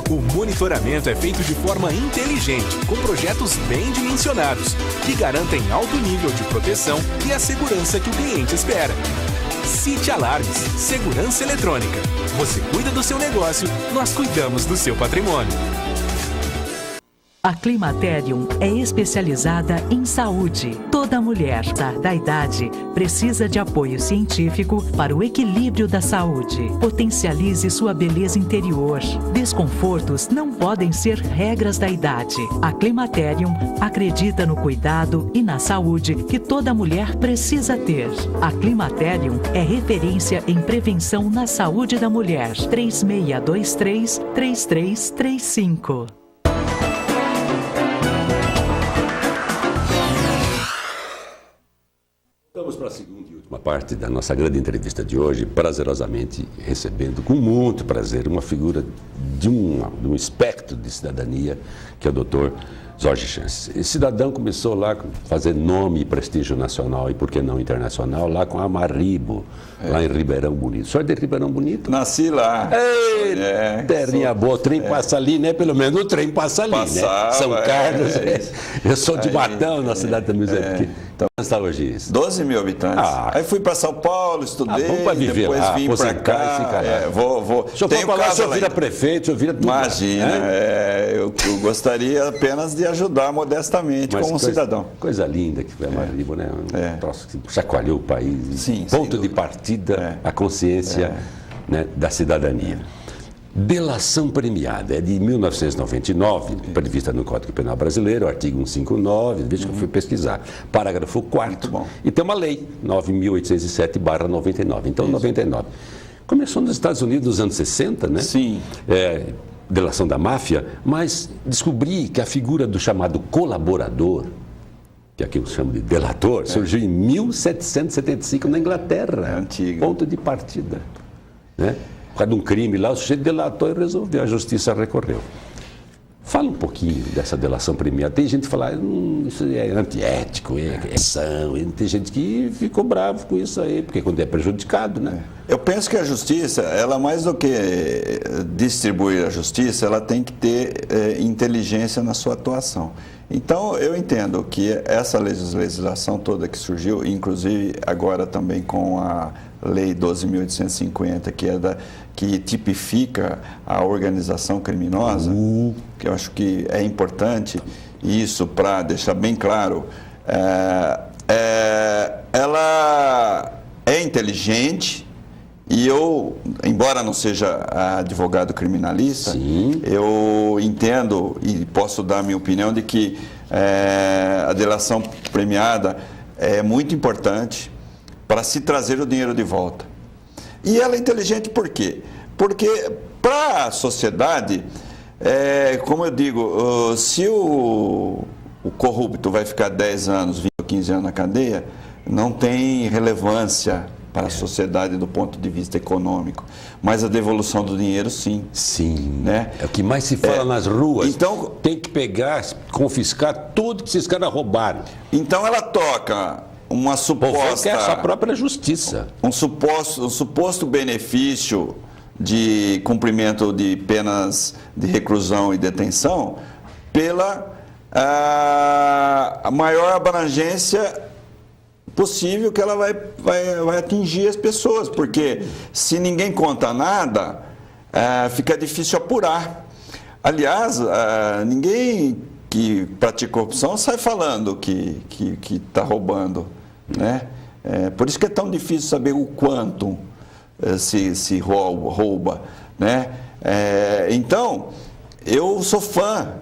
O monitoramento é feito de forma inteligente, com projetos bem dimensionados, que garantem alto nível de proteção e a segurança que o cliente espera. City Alarmes Segurança Eletrônica. Você cuida do seu negócio, nós cuidamos do seu patrimônio. A Climaterium é especializada em saúde. Toda mulher da idade precisa de apoio científico para o equilíbrio da saúde. Potencialize sua beleza interior. Desconfortos não podem ser regras da idade. A Climaterium acredita no cuidado e na saúde que toda mulher precisa ter. A Climaterium é referência em prevenção na saúde da mulher. 3623-3335. Vamos para a segunda e última parte da nossa grande entrevista de hoje, prazerosamente recebendo com muito prazer uma figura de um espectro de cidadania, que é o Dr. Jorge Sanches. Esse cidadão começou lá a fazer nome e prestígio nacional e, por que não internacional, lá com a Amarribo, lá em Ribeirão Bonito. O senhor é de Ribeirão Bonito? Nasci lá. Ei, terrinha boa, o trem passa ali, né? Pelo menos o trem passa ali, passava, né? São Carlos. Eu sou de Matão, na cidade da Miséria. Então, está hoje isso? 12 mil habitantes. Aí fui para São Paulo, estudei, depois vim para cá. O senhor foi para lá, o senhor vira prefeito, o senhor vira tudo. Imagina, eu gostaria apenas de ajudar modestamente como cidadão. Coisa linda que foi a Amarribo, né? Um troço que chacoalhou o país. Sim, ponto de partida, a consciência né, da cidadania. Delação premiada, é de 1999, prevista no Código Penal Brasileiro, artigo 159, veja que eu fui pesquisar, parágrafo 4º, e tem uma lei, 9.807/99, então 99. Começou nos Estados Unidos nos anos 60, né? Sim. Delação da máfia, mas descobri que a figura do chamado colaborador, que aqui eu chamo de delator, surgiu em 1775 na Inglaterra. Antiga. Ponto de partida, né? Por causa de um crime lá, o sujeito delatou e resolveu, a justiça recorreu. Fala um pouquinho dessa delação premiada. Tem gente que fala, isso é antiético, é ação. Tem gente que ficou bravo com isso aí, porque quando é prejudicado, né? Eu penso que a justiça, ela mais do que distribuir a justiça, ela tem que ter inteligência na sua atuação. Então, eu entendo que essa legislação toda que surgiu, inclusive agora também com a Lei 12.850, que tipifica a organização criminosa, que eu acho que é importante isso para deixar bem claro, ela é inteligente. E eu, embora não seja advogado criminalista, sim, eu entendo e posso dar a minha opinião de que a delação premiada é muito importante para se trazer o dinheiro de volta. E ela é inteligente por quê? Porque para a sociedade, como eu digo, se o corrupto vai ficar 10 anos, 20 ou 15 anos na cadeia, não tem relevância para a sociedade do ponto de vista econômico, mas a devolução do dinheiro, sim. Sim, né? É o que mais se fala nas ruas. Então, tem que pegar, confiscar tudo que esses caras roubaram. Então ela toca uma suposta... é a sua própria justiça. Um suposto benefício de cumprimento de penas de reclusão e detenção pela a maior abrangência possível que ela vai atingir as pessoas, porque se ninguém conta nada, fica difícil apurar. Aliás, ninguém que pratica corrupção sai falando que está roubando, né? Por isso que é tão difícil saber o quanto se rouba, né? Então, eu sou fã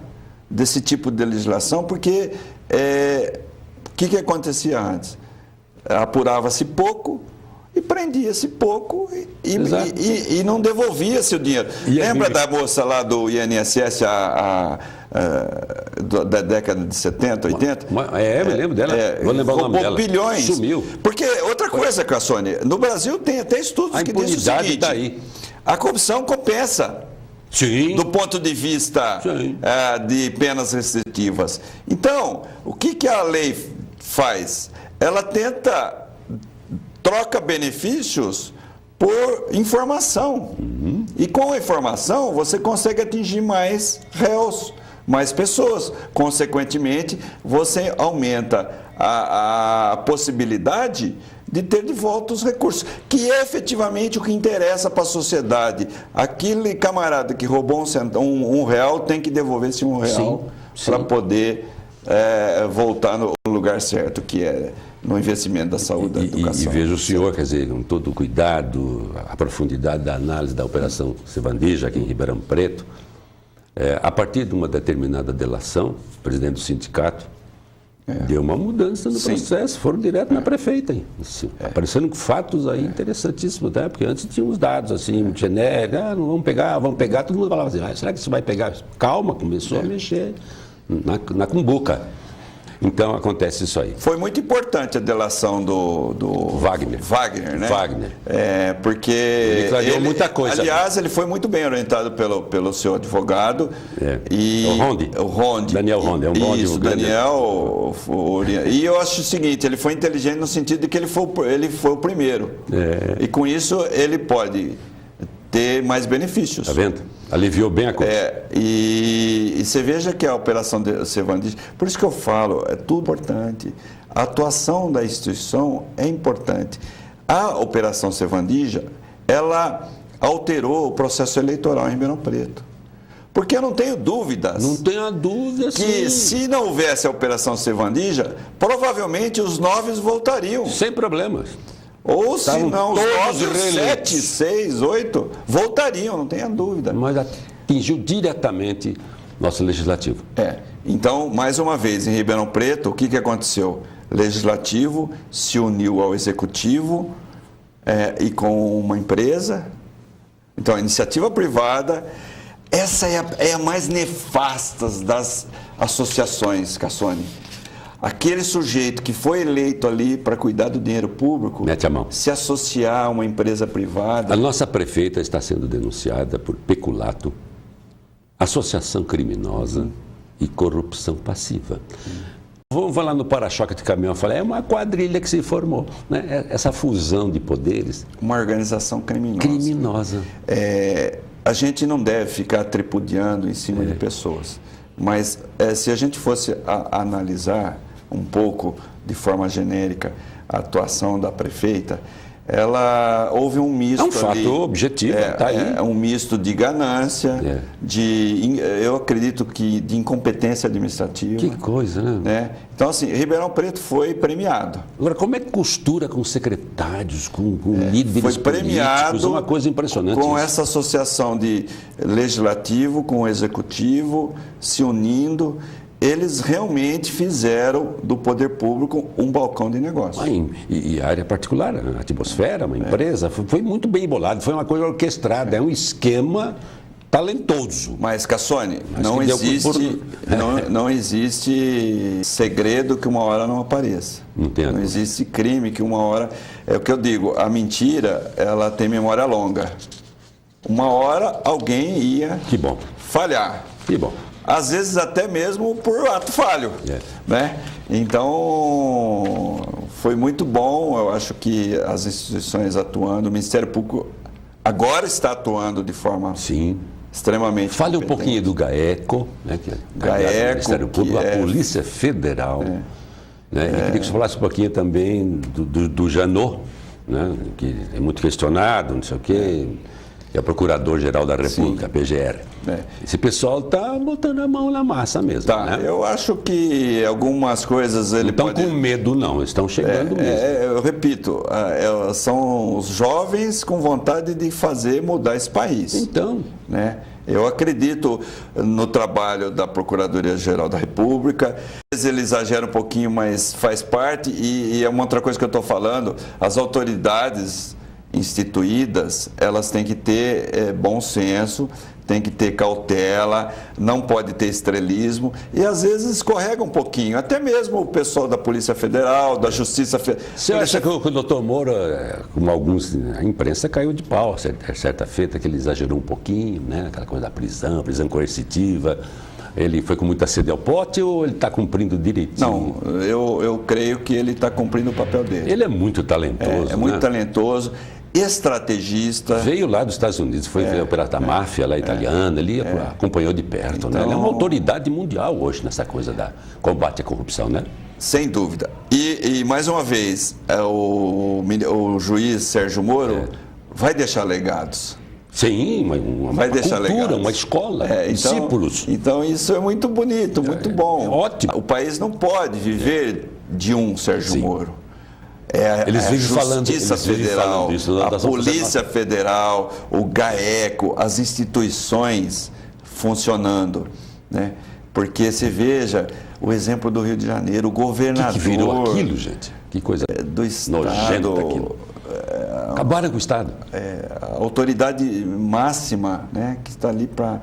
desse tipo de legislação, porque o que acontecia antes? Apurava-se pouco e prendia-se pouco e não devolvia-se o dinheiro. Lembra da moça lá do INSS da década de 70, 80? Eu lembro dela. Vou lembrar o nome dela. Bilhões. Sumiu. Porque outra coisa, Cassone, no Brasil tem até estudos que dizem o seguinte: tá aí. A corrupção compensa. Sim. Do ponto de vista de penas restritivas. Então, o que a lei faz? Ela troca benefícios por informação. E com a informação você consegue atingir mais réus, mais pessoas. Consequentemente, você aumenta a possibilidade de ter de volta os recursos, que é efetivamente o que interessa para a sociedade. Aquele camarada que roubou um real tem que devolver esse R$1 para poder voltar no lugar certo, que é no investimento da saúde, da educação. E veja o senhor, quer dizer, com todo o cuidado, a profundidade da análise da Operação Sevandija aqui em Ribeirão Preto, a partir de uma determinada delação, o presidente do sindicato deu uma mudança no processo, foram direto na prefeita. Aparecendo fatos aí interessantíssimos, né? Porque antes tinha uns dados assim, genéricos, não vamos pegar, todo mundo falava assim, será que isso vai pegar? Calma, começou a mexer na cumbuca. Então acontece isso aí. Foi muito importante a delação do Wagner, né? Wagner. Porque ele clareou muita coisa. Aliás, ele foi muito bem orientado pelo seu advogado. O Ronde. Daniel Ronde. É um bom advogado. Daniel. E eu acho o seguinte, ele foi inteligente no sentido de que ele foi o primeiro. E com isso ele pode ter mais benefícios. Está vendo? Aliviou bem a coisa. E você veja que a Operação Sevandija, por isso que eu falo, é tudo importante. A atuação da instituição é importante. A Operação Sevandija, ela alterou o processo eleitoral em Ribeirão Preto. Porque eu não tenho dúvidas. Não tenho dúvida, que se não houvesse a Operação Sevandija, provavelmente os 9 voltariam. Sem problemas. Ou se não, os 9, 7, 6, 8 voltariam, não tenha dúvida. Mas atingiu diretamente nosso legislativo. Então, mais uma vez, em Ribeirão Preto, o que aconteceu? Legislativo se uniu ao executivo e com uma empresa. Então, a iniciativa privada, essa é a mais nefasta das associações, Cassone. Aquele sujeito que foi eleito ali para cuidar do dinheiro público, mete a mão, se associar a uma empresa privada. A nossa prefeita está sendo denunciada por peculato, associação criminosa e corrupção passiva. Vamos falar no para-choque de caminhão. Eu falei, é uma quadrilha que se formou, né? Essa fusão de poderes. Uma organização criminosa. Criminosa. A gente não deve ficar tripudiando em cima de pessoas. Mas se a gente fosse analisar um pouco, de forma genérica, a atuação da prefeita, houve um misto. É um fato objetivo, tá aí. É um misto de ganância, eu acredito que de incompetência administrativa. Que coisa, né? Então, assim, Ribeirão Preto foi premiado. Agora, como é que costura com secretários, com líderes foi premiado políticos? É uma coisa impressionante. Com isso. essa associação de legislativo com o executivo, se unindo. Eles realmente fizeram do poder público um balcão de negócio. E a área particular, a atmosfera, uma empresa, foi muito bem bolado, foi uma coisa orquestrada, é um esquema talentoso. Mas, Cassone, não existe segredo que uma hora não apareça. Não existe crime que uma hora... É o que eu digo, a mentira, ela tem memória longa. Uma hora alguém ia falhar. Que bom. Às vezes até mesmo por ato falho, né? Então, foi muito bom, eu acho que as instituições atuando, o Ministério Público agora está atuando de forma extremamente Fale competente. Um pouquinho do GAECO, né? Que é o Ministério Público, a Polícia Federal. Né? E queria que você falasse um pouquinho também do Janot, né? Que é muito questionado, não sei o quê. Que é o Procurador-Geral da República, a PGR. Esse pessoal está botando a mão na massa mesmo. Né? Eu acho que algumas coisas ele não estão com medo, não. Eles estão chegando mesmo. Eu repito, são os jovens com vontade de mudar esse país. Então. Né? Eu acredito no trabalho da Procuradoria-Geral da República. Às vezes ele exagera um pouquinho, mas faz parte. E é uma outra coisa que eu estou falando, as autoridades instituídas, elas têm que ter bom senso, tem que ter cautela, não pode ter estrelismo e às vezes escorrega um pouquinho, até mesmo o pessoal da Polícia Federal, da Justiça Federal. Você acha que o doutor Moro, como alguns, a imprensa caiu de pau certa feita, que ele exagerou um pouquinho, né? Aquela coisa da prisão coercitiva. Ele foi com muita sede ao pote ou ele está cumprindo direitinho? Não, eu creio que ele está cumprindo o papel dele. Ele é muito talentoso. É muito talentoso, estrategista. Veio lá dos Estados Unidos, foi ver operar da máfia lá italiana, ele acompanhou de perto. Então, né? Ele é uma autoridade mundial hoje nessa coisa da combate à corrupção, né? Sem dúvida. E mais uma vez, o juiz Sérgio Moro vai deixar legados. Sim, uma cultura, uma escola, discípulos. Então isso é muito bonito, muito bom. É ótimo. O país não pode viver de um Sérgio Moro. Eles vivem falando disso, a Polícia Federal, o GAECO, as instituições funcionando, né? Porque você veja o exemplo do Rio de Janeiro, o governador... Que virou aquilo, gente? Que coisa do Estado, nojenta aquilo. Acabaram com o Estado. A autoridade máxima, né, que está ali para...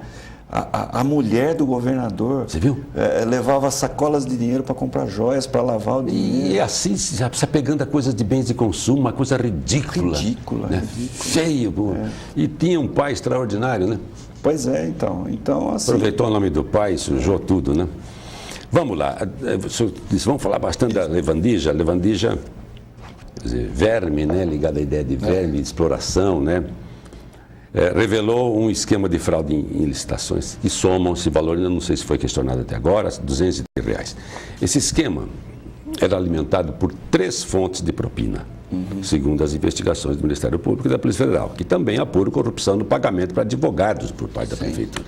A mulher do governador, você viu? Levava sacolas de dinheiro para comprar joias, para lavar o dinheiro. E assim, já pegando a coisa de bens de consumo, uma coisa ridícula. Ridícula. Feio. E tinha um pai extraordinário, né? Pois é, então assim... Aproveitou o nome do pai, sujou tudo, né? Vamos lá. Vamos falar bastante da Levandija. Levandija, quer dizer, verme, né? Ligado à ideia de verme, de exploração, né? Revelou um esquema de fraude em licitações que somam esse valor, ainda não sei se foi questionado até agora, R$200. Esse esquema era alimentado por 3 fontes de propina, segundo as investigações do Ministério Público e da Polícia Federal, que também apuram corrupção no pagamento para advogados por parte da Prefeitura.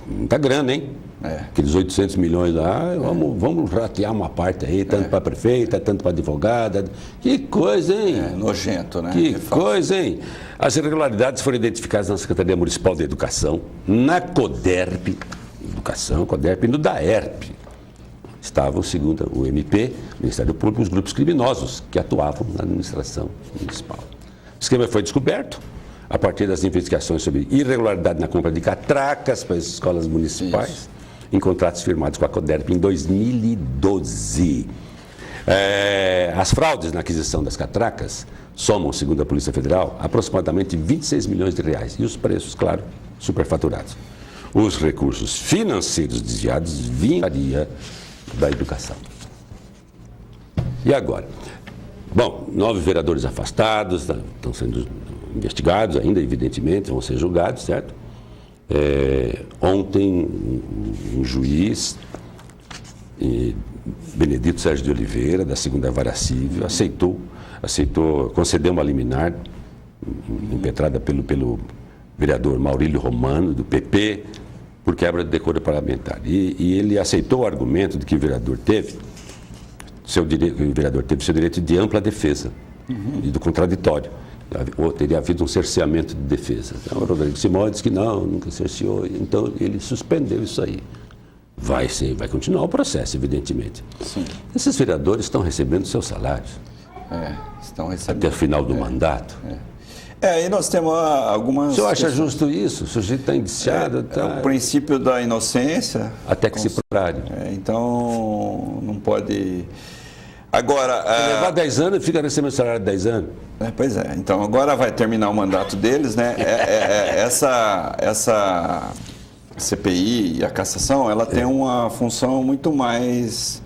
Muita grana, hein? Aqueles 800 milhões lá, vamos ratear uma parte aí, tanto para a prefeita, tanto para a advogada. Que coisa, hein? Nojento, né? Que coisa, hein? As irregularidades foram identificadas na Secretaria Municipal de Educação, na CODERP, e no DAERP. Estavam, segundo o MP, o Ministério Público, os grupos criminosos que atuavam na administração municipal. O esquema foi descoberto a partir das investigações sobre irregularidade na compra de catracas para as escolas municipais, em contratos firmados com a CODERP em 2012. As fraudes na aquisição das catracas somam, segundo a Polícia Federal, aproximadamente R$26 milhões. E os preços, claro, superfaturados. Os recursos financeiros desviados vinham da educação. E agora? Bom, 9 vereadores afastados, estão sendo investigados ainda, evidentemente, vão ser julgados, certo? Ontem, um juiz, Benedito Sérgio de Oliveira, da 2ª Vara Civil, aceitou conceder uma liminar impetrada pelo vereador Maurílio Romano, do PP, por quebra de decoro parlamentar. E ele aceitou o argumento de que o vereador teve seu direito de ampla defesa e do contraditório. Ou teria havido um cerceamento de defesa. Então, o Rodrigo Simões disse que não, nunca cerceou. Então, ele suspendeu isso aí. Vai continuar o processo, evidentemente. Sim. Esses vereadores estão recebendo seus salários. Estão recebendo. Até o final do mandato. E nós temos algumas... O senhor acha justo isso? O sujeito está indiciado? O princípio da inocência... Até que se prove. Então, não pode... Agora... Se levar 10 anos, fica recebendo salário de 10 anos. Pois é. Então, agora vai terminar o mandato deles, né? Essa CPI e a cassação, ela tem uma função muito mais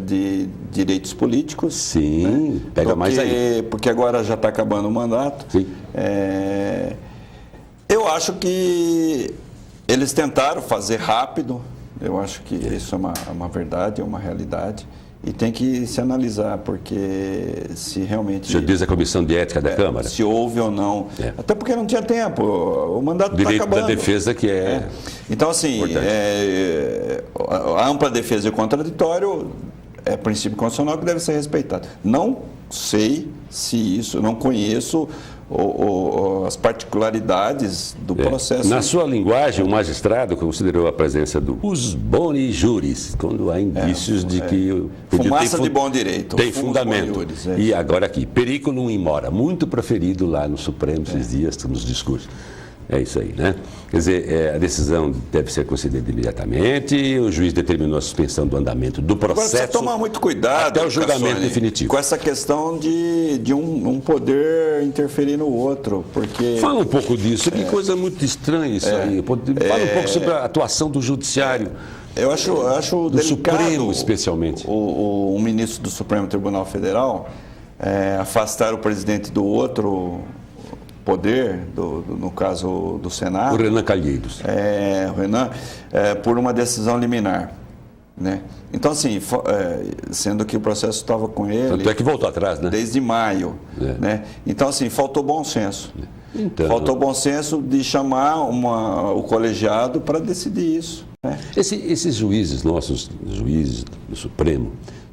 de direitos políticos. Sim, né? Pega mais aí. Porque agora já está acabando o mandato. Sim. Eu acho que eles tentaram fazer rápido. Eu acho que isso é uma verdade, é uma realidade. E tem que se analisar, porque se realmente... O senhor diz a Comissão de Ética da Câmara? Se houve ou não. Até porque não tinha tempo, o mandato está acabando. Direito da defesa que é... Então, assim, a ampla defesa e o contraditório é princípio constitucional que deve ser respeitado. Não sei se isso, não conheço as particularidades do processo. Na sua linguagem, o magistrado considerou a presença dos boni juris, quando há indícios de que... Fumaça de bom direito. Tem fundamento. Juris, e agora aqui, periculum in mora, muito proferido lá no Supremo esses dias, nos discursos. É isso aí, né? Quer dizer, a decisão deve ser concedida imediatamente, o juiz determinou a suspensão do andamento do processo. Agora precisa tomar muito cuidado, até o julgamento definitivo. Com essa questão de um poder interferir no outro, porque... Fala um pouco disso, que coisa muito estranha isso aí. Fala um pouco sobre a atuação do judiciário. Eu acho do delicado, Supremo, especialmente. O ministro do Supremo Tribunal Federal afastar o presidente do outro poder, no caso do Senado. O Renan Calheiros. O Renan, por uma decisão liminar. Né? Então, assim, sendo que o processo estava com ele... Tanto é que voltou atrás, né? Desde maio. Né? Então, assim, faltou bom senso. Faltou bom senso de chamar o colegiado para decidir isso. Né? Esses juízes, nossos juízes do Supremo,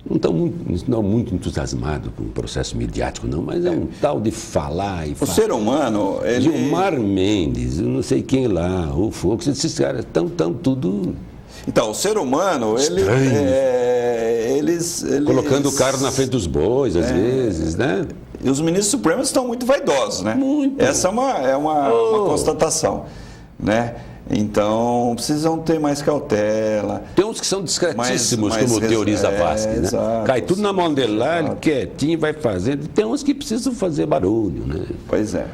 não estão muito entusiasmados com o processo midiático, não, mas é um tal de falar e falar. O ser humano, ele... Gilmar Mendes, eu não sei quem lá, o Fux, esses caras estão tudo... Então, o ser humano, eles... Colocando o carro na frente dos bois, às vezes, né? E os ministros supremos estão muito vaidosos, né? Muito. Essa é uma constatação, né? Então, precisam ter mais cautela. Tem uns que são discretíssimos, como teoriza Vasquez, né? Exato, cai tudo na mão dele lá, ele quietinho, vai fazendo. Tem uns que precisam fazer barulho, né? Pois é.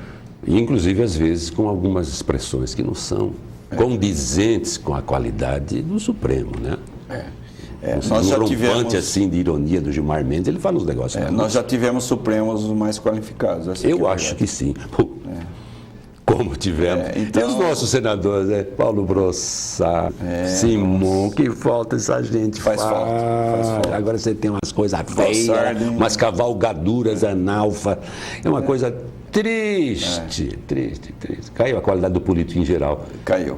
E, inclusive, às vezes, com algumas expressões que não são condizentes com a qualidade do Supremo, né? Nós já tivemos assim de ironia do Gilmar Mendes, ele fala uns negócios. Nós já tivemos Supremos mais qualificados. Eu acho que sim. Como tivemos. Então... E os nossos senadores, Paulo Brossard, Simon, que falta essa gente. Faz falta. Agora você tem umas coisas feias, umas cavalgaduras analfa. É uma coisa triste. Caiu a qualidade do político em geral. Caiu.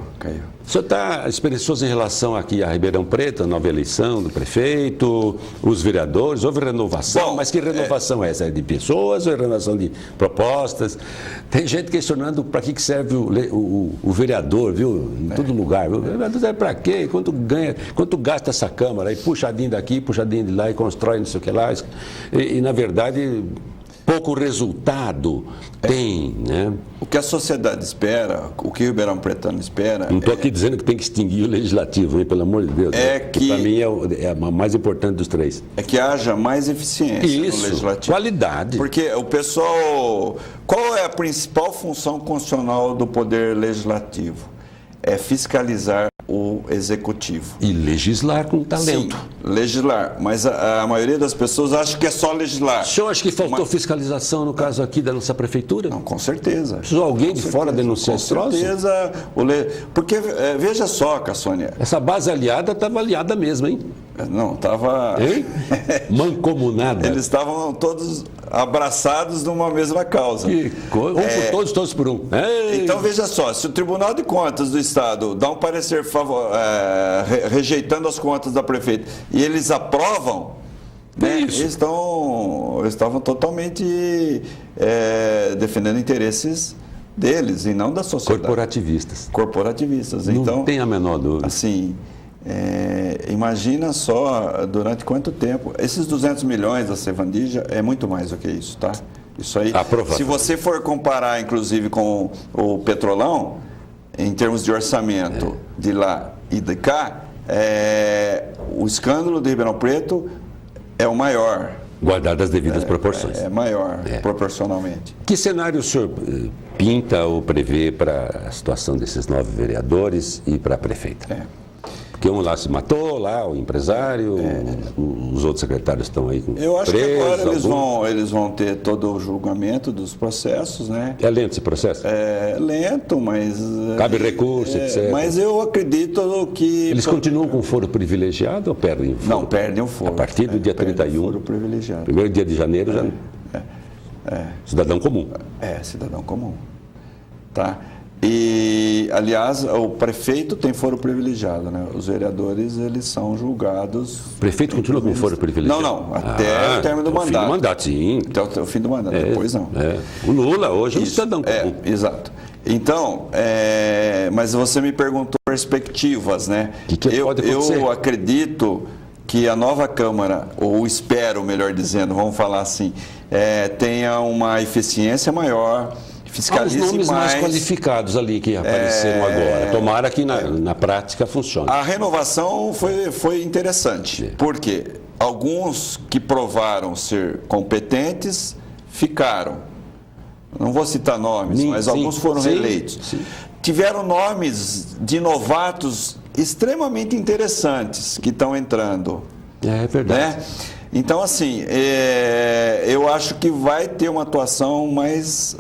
O senhor está esperançoso em relação aqui a Ribeirão Preto, a nova eleição do prefeito, os vereadores? Houve renovação, mas que renovação é essa? É de pessoas ou é renovação de propostas? Tem gente questionando para que serve o vereador, viu? Em todo lugar. O vereador serve para quê? Quanto gasta essa Câmara? Aí puxadinho daqui, puxadinho de lá e constrói não sei o que lá. E na verdade... pouco resultado tem, né? O que a sociedade espera, o que o Ribeirão Pretano espera... Não estou aqui dizendo que tem que extinguir o legislativo, hein, pelo amor de Deus. Que para mim é a mais importante dos três. É que haja mais eficiência no legislativo. Qualidade. Porque o pessoal... Qual é a principal função constitucional do poder legislativo? é fiscalizar o executivo. E legislar com talento. Sim, legislar. Mas a maioria das pessoas acha que é só legislar. O senhor acha que faltou fiscalização no caso aqui da nossa prefeitura? Não, com certeza. Precisou alguém de fora denunciar esse troço? Com certeza. Porque, veja só, Cassônia. Essa base aliada estava aliada mesmo, hein? Não, estava... Hein? Mancomunada. Eles estavam todos abraçados numa mesma causa. Que coisa. Por todos, todos por um. Ei. Então, veja só, se o Tribunal de Contas do Estado dá um parecer rejeitando as contas da prefeita e eles aprovam, né, eles estavam totalmente defendendo interesses deles e não da sociedade. Corporativistas. Não então, tem a menor dúvida. Assim, imagina só durante quanto tempo. Esses 200 milhões da Sevandija é muito mais do que isso, tá? Isso aí, se você for comparar, inclusive, com o Petrolão, em termos de orçamento de lá e de cá, o escândalo de Ribeirão Preto é o maior. Guardado as devidas proporções. É maior, proporcionalmente. Que cenário o senhor pinta ou prevê para a situação desses 9 vereadores e para a prefeita? Porque um lá se matou, lá o empresário, os outros secretários estão aí presos. Eu acho que agora eles vão ter todo o julgamento dos processos, né? É lento esse processo? É lento, mas... Cabe recurso, etc. Mas eu acredito que... Eles continuam com foro privilegiado ou perdem o foro? Não, perdem o foro. A partir do dia 31, foro privilegiado. Primeiro dia de janeiro, já... Cidadão comum. Cidadão comum. Tá? E, aliás, o prefeito tem foro privilegiado, né? Os vereadores, eles são julgados... O prefeito continua com foro privilegiado? Não, até o término do mandato. O fim do mandato, sim. Até o fim do mandato, depois não. O Lula hoje é um cidadão comum. Exato. Então, mas você me perguntou perspectivas, né? Que pode acontecer? Eu acredito que a nova Câmara, ou espero, melhor dizendo, vamos falar assim, tenha uma eficiência maior... Fiscalize os nomes mais qualificados ali que apareceram agora. Tomara que na prática funcione. A renovação foi interessante, porque alguns que provaram ser competentes ficaram. Não vou citar nomes, mas alguns foram reeleitos. Sim. Tiveram nomes de novatos extremamente interessantes que estão entrando. É verdade. Né? Então, assim, eu acho que vai ter uma atuação mais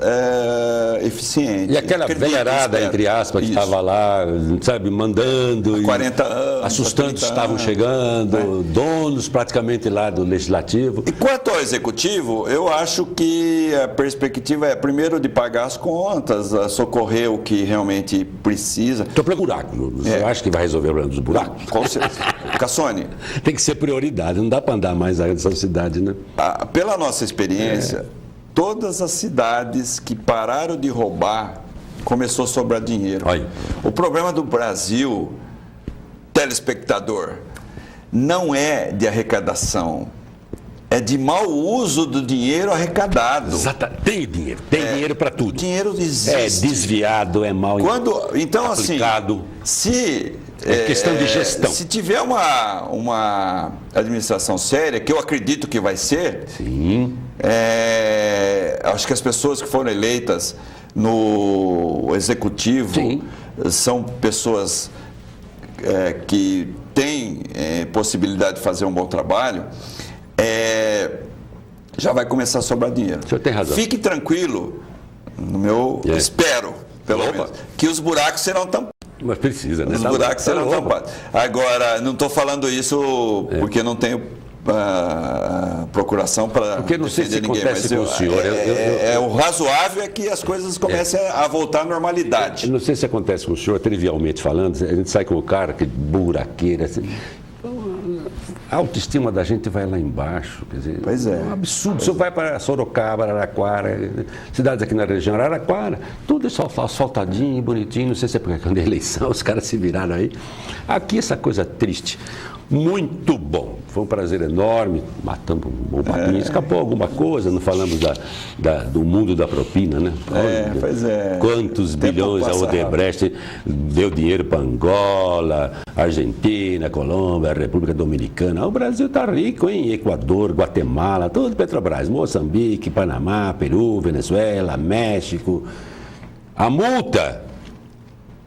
eficiente. E aquela velharada, entre aspas, que estava lá, sabe, mandando... 40 anos. Assustando que estavam chegando, donos praticamente lá do Legislativo. E quanto ao Executivo, eu acho que a perspectiva é, primeiro, de pagar as contas, socorrer o que realmente precisa. Estou para buraco. Você acha que vai resolver o problema dos buracos? Com certeza. Cassone. Tem que ser prioridade, não dá para andar mais nessa cidade, né? Pela nossa experiência, todas as cidades que pararam de roubar, começou a sobrar dinheiro. Oi. O problema do Brasil, telespectador, não é de arrecadação, é de mau uso do dinheiro arrecadado. Exato. Tem dinheiro, dinheiro para tudo. O dinheiro existe. É desviado, é mal então, aplicado. Assim, é questão de gestão. Se tiver uma administração séria, que eu acredito que vai ser, sim. Acho que as pessoas que foram eleitas no Executivo são pessoas que têm possibilidade de fazer um bom trabalho, já vai começar a sobrar dinheiro. O senhor tem razão. Fique tranquilo, espero, pelo menos, que os buracos serão tampados. Mas precisa, né? Os buracos serão tampados. Agora, não estou falando isso porque não tenho procuração para defender ninguém. Mas com o senhor. O razoável é que as coisas comecem a voltar à normalidade. Eu não sei se acontece com o senhor, trivialmente falando, a gente sai com o cara, que buraqueira, assim. A autoestima da gente vai lá embaixo, quer dizer, é um absurdo. Você vai para Sorocaba, Araraquara, cidades aqui na região, Araraquara, tudo isso asfaltadinho, bonitinho, não sei se é porque quando é eleição os caras se viraram aí. Aqui essa coisa triste. Muito bom, foi um prazer enorme, matamos um papinho, escapou alguma coisa, não falamos do mundo da propina, né? Quantos bilhões a Odebrecht deu dinheiro para Angola, Argentina, Colômbia, República Dominicana. O Brasil está rico, hein? Equador, Guatemala, tudo Petrobras, Moçambique, Panamá, Peru, Venezuela, México. A multa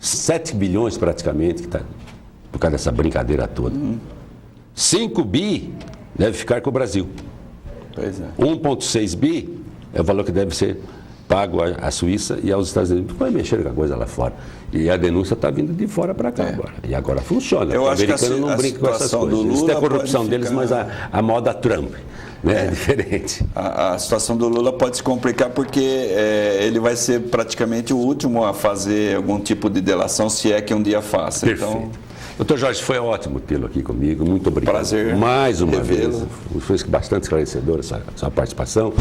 7 bilhões praticamente, que tá, por causa dessa brincadeira toda. 5 bi deve ficar com o Brasil. Pois é. 1,6 bi é o valor que deve ser pago à Suíça e aos Estados Unidos. Vai mexer com a coisa lá fora. E a denúncia está vindo de fora para cá agora. E agora funciona. Eu o acho americano que não brinca com essas coisas. Isso é a corrupção deles, mas a moda Trump. Né? É diferente. A situação do Lula pode se complicar porque ele vai ser praticamente o último a fazer algum tipo de delação, se é que um dia faça. Perfeito. Então, doutor Jorge, foi ótimo tê-lo aqui comigo. Muito obrigado. Prazer. Mais uma vez. Revê-lo. Foi bastante esclarecedora essa sua participação.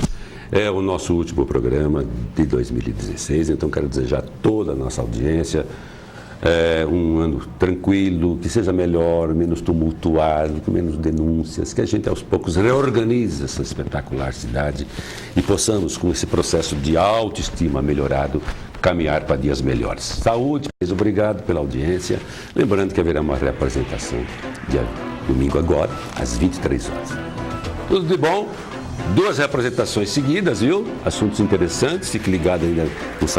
É o nosso último programa de 2016, então quero desejar a toda a nossa audiência um ano tranquilo, que seja melhor, menos tumultuado, com menos denúncias, que a gente aos poucos reorganize essa espetacular cidade e possamos, com esse processo de autoestima melhorado, caminhar para dias melhores. Saúde, obrigado pela audiência. Lembrando que haverá uma reapresentação dia domingo agora, às 23 horas. Tudo de bom? 2 reapresentações seguidas, viu? Assuntos interessantes, fique ligado ainda no site.